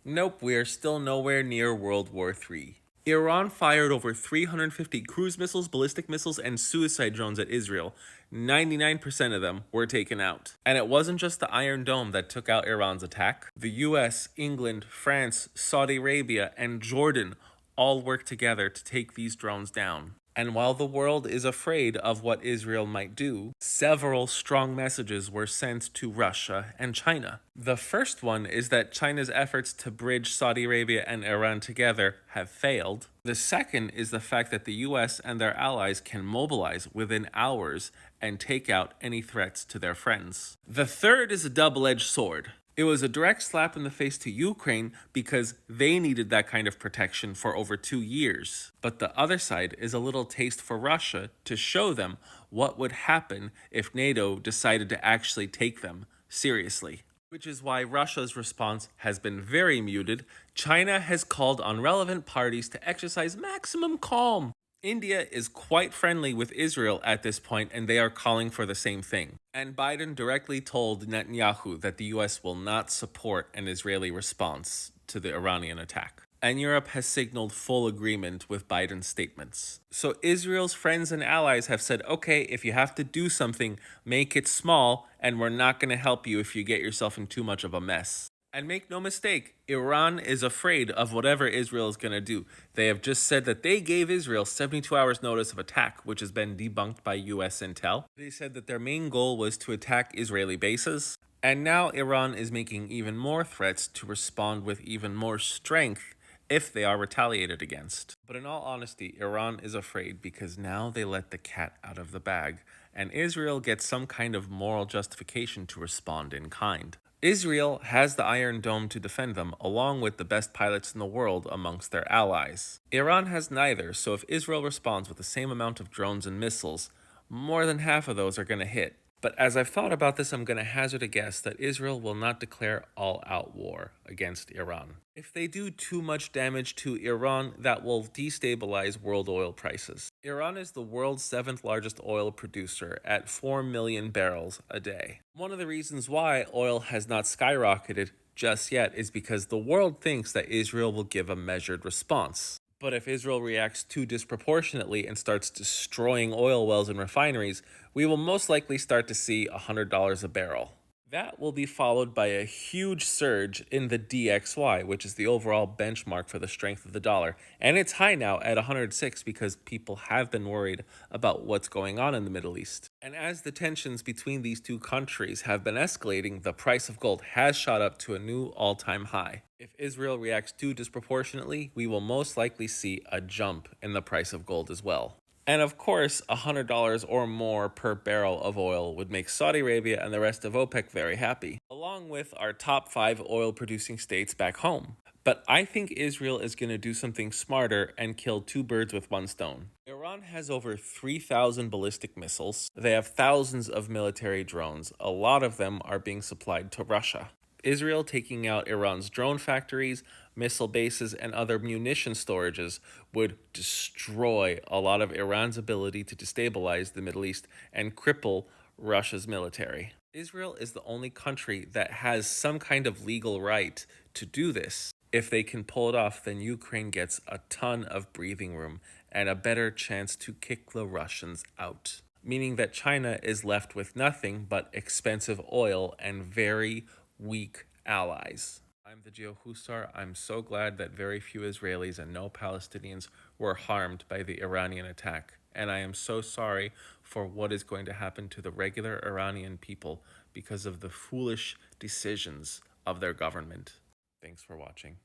Nope, we are still nowhere near World War III. Iran fired over 350 cruise missiles, ballistic missiles, and suicide drones at Israel. 99% of them were taken out. And it wasn't just the Iron Dome that took out Iran's attack. The US, England, France, Saudi Arabia, and Jordan all worked together to take these drones down. And while the world is afraid of what Israel might do, several strong messages were sent to Russia and China. The first one is that China's efforts to bridge Saudi Arabia and Iran together have failed. The second is the fact that the US and their allies can mobilize within hours and take out any threats to their friends. The third is a double-edged sword. It was a direct slap in the face to Ukraine because they needed that kind of protection for over 2 years. But the other side is a little taste for Russia to show them what would happen if NATO decided to actually take them seriously. Which is why Russia's response has been very muted. China has called on relevant parties to exercise maximum calm. India is quite friendly with Israel at this point, and they are calling for the same thing. And Biden directly told Netanyahu that the US will not support an Israeli response to the Iranian attack. And Europe has signaled full agreement with Biden's statements. So Israel's friends and allies have said, okay, if you have to do something, make it small, and we're not going to help you if you get yourself in too much of a mess. And make no mistake, Iran is afraid of whatever Israel is going to do. They have just said that they gave Israel 72 hours notice of attack, which has been debunked by US intel. They said that their main goal was to attack Israeli bases. And now Iran is making even more threats to respond with even more strength if they are retaliated against. But in all honesty, Iran is afraid because now they let the cat out of the bag, and Israel gets some kind of moral justification to respond in kind. Israel has the Iron Dome to defend them, along with the best pilots in the world amongst their allies. Iran has neither, so if Israel responds with the same amount of drones and missiles, more than half of those are going to hit. But as I've thought about this, I'm going to hazard a guess that Israel will not declare all-out war against Iran. If they do too much damage to Iran, that will destabilize world oil prices. Iran is the world's 7th largest oil producer at 4 million barrels a day. One of the reasons why oil has not skyrocketed just yet is because the world thinks that Israel will give a measured response. But if Israel reacts too disproportionately and starts destroying oil wells and refineries, we will most likely start to see $100 a barrel. That will be followed by a huge surge in the DXY, which is the overall benchmark for the strength of the dollar. And it's high now at 106 because people have been worried about what's going on in the Middle East. And as the tensions between these two countries have been escalating, the price of gold has shot up to a new all-time high. If Israel reacts too disproportionately, we will most likely see a jump in the price of gold as well. And of course, $100 or more per barrel of oil would make Saudi Arabia and the rest of OPEC very happy, along with our top 5 oil-producing states back home. But I think Israel is going to do something smarter and kill 2 birds with 1 stone. Iran has over 3,000 ballistic missiles. They have thousands of military drones. A lot of them are being supplied to Russia. Israel taking out Iran's drone factories, missile bases, and other munition storages would destroy a lot of Iran's ability to destabilize the Middle East and cripple Russia's military. Israel is the only country that has some kind of legal right to do this. If they can pull it off, then Ukraine gets a ton of breathing room and a better chance to kick the Russians out. Meaning that China is left with nothing but expensive oil and very weak allies. I'm the Geo Husar. I'm so glad that very few Israelis and no Palestinians were harmed by the Iranian attack. And I am so sorry for what is going to happen to the regular Iranian people because of the foolish decisions of their government. Thanks for watching.